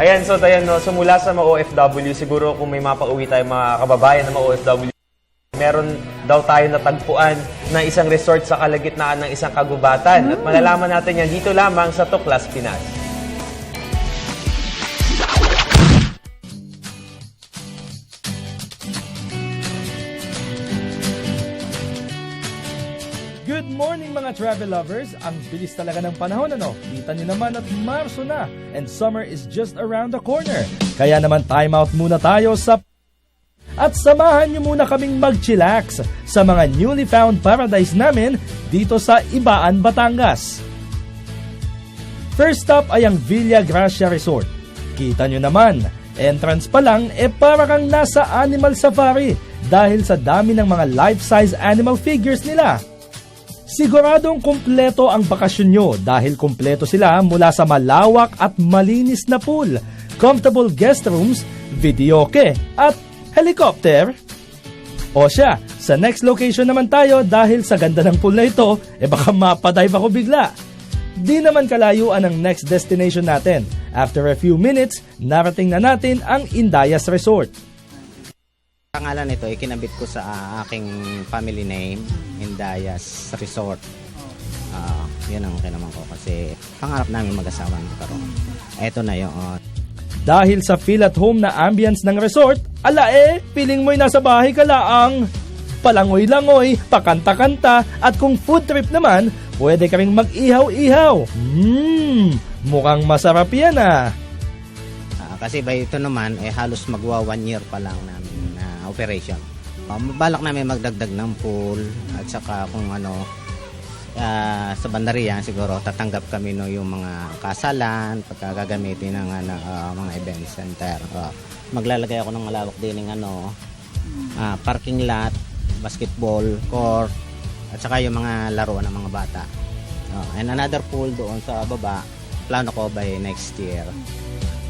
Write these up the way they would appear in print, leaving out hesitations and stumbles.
Ayan, so tayo, no, so mula sa mga OFW, siguro kung may mapauwi tayo mga kababayan na mga OFW, meron daw tayo natagpuan na isang resort sa kalagitnaan ng isang kagubatan. At malalaman natin yan dito lamang sa Tuklas Pinas. Good morning mga travel lovers! Ang bilis talaga ng panahon ano? Kita niyo naman at Marso na and summer is just around the corner. Kaya naman time out muna tayo sa at samahan niyo muna kaming mag-chillax sa mga newly found paradise namin dito sa Ibaan, Batangas. First stop ay ang Villa Gracia Resort. Kita niyo naman, entrance pa lang para kang nasa animal safari dahil sa dami ng mga life-size animal figures nila. Siguradong kumpleto ang bakasyon nyo dahil kumpleto sila mula sa malawak at malinis na pool, comfortable guest rooms, videoke at helicopter. O siya, sa next location naman tayo dahil sa ganda ng pool na ito, baka mapadive ako bigla. Di naman kalayuan ang next destination natin. After a few minutes, narating na natin ang Indayas Resort. Pangalan nito ay kinabit ko sa aking family name, Indayas Resort. Yun ang kinaman ko kasi pangarap namin mag-asawa magkaroon. Eto na yun. Dahil sa feel at home na ambience ng resort, feeling mo'y nasa bahay ka laang. Palangoy-langoy, pakanta-kanta, at kung food trip naman, pwede ka ring mag-ihaw-ihaw. Mukhang masarap yan ah. Kasi ba ito naman, halos magwa 1 year pa lang namin na operation. Balak namin magdagdag ng pool at saka kung ano, sa bandariyan siguro tatanggap kami no yung mga kasalan, pagkagagamitin ng mga event center. Maglalagay ako ng malawak din ng parking lot, basketball court, at saka yung mga laruan ng mga bata. And another pool doon sa baba, plano ko by next year.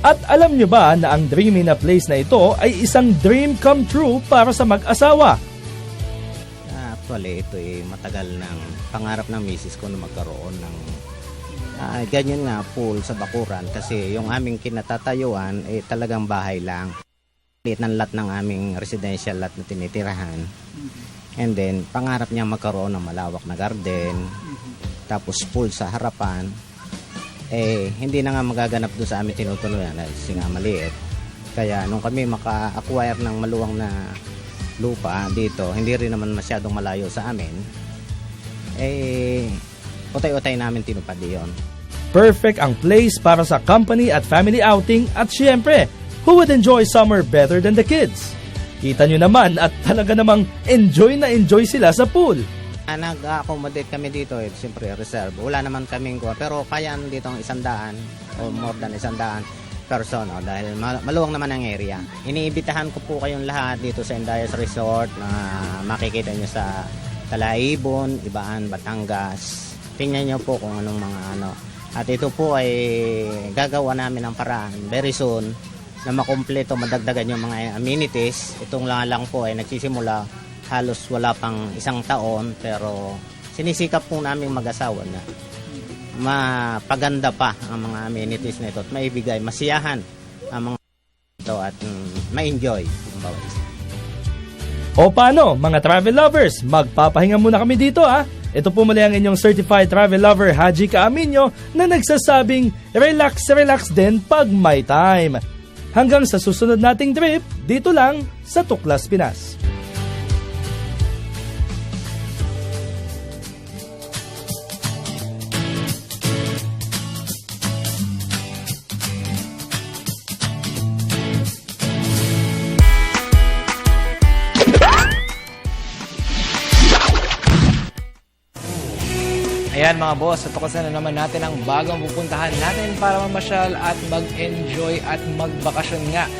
At alam nyo ba na ang dreamy na place na ito ay isang dream come true para sa mag-asawa? Actually, ito ay matagal ng pangarap ng misis ko na magkaroon ng ganyan nga pool sa bakuran kasi yung aming kinatatayuan ay talagang bahay lang. Liit ng lot ng aming residential lot na tinitirahan. And then, pangarap niya magkaroon ng malawak na garden, tapos pool sa harapan. Hindi na nga magaganap doon sa amin tinutuloyan kasi nga maliit. Kaya nung kami maka-acquire ng maluwang na lupa dito, hindi rin naman masyadong malayo sa amin, utay-utay namin tinupad yun. Perfect ang place para sa company at family outing at syempre, who would enjoy summer better than the kids? Kita nyo naman at talaga namang enjoy na enjoy sila sa pool. Nag-accommodate kami dito, siyempre reserve. Wala naman kaming kuha, pero kaya dito ang 100 o more than 100 person dahil maluwang naman ang area. Iniibitahan ko po kayong lahat dito sa Indayas Resort na makikita nyo sa Talaibon, Ibaan, Batangas. Tingnan nyo po kung anong mga At ito po ay gagawa namin ng paraan very soon na makumpleto, madagdagan yung mga amenities. Itong lang po ay nagsisimula halos wala pang 1 taon pero sinisikap po namin mag-asawa na mapaganda pa ang mga amenities nito at maibigay, masiyahan ang mga ito at ma-enjoy. O paano mga travel lovers, magpapahinga muna kami dito ah. Ito po muli ang inyong certified travel lover Haji Kaaminyo na nagsasabing relax din pag may time. Hanggang sa susunod nating trip, dito lang sa Tuklas Pinas. Ayan mga boss, natuklasan na naman natin ang bagong pupuntahan natin para mamasyal at mag-enjoy at magbakasyon nga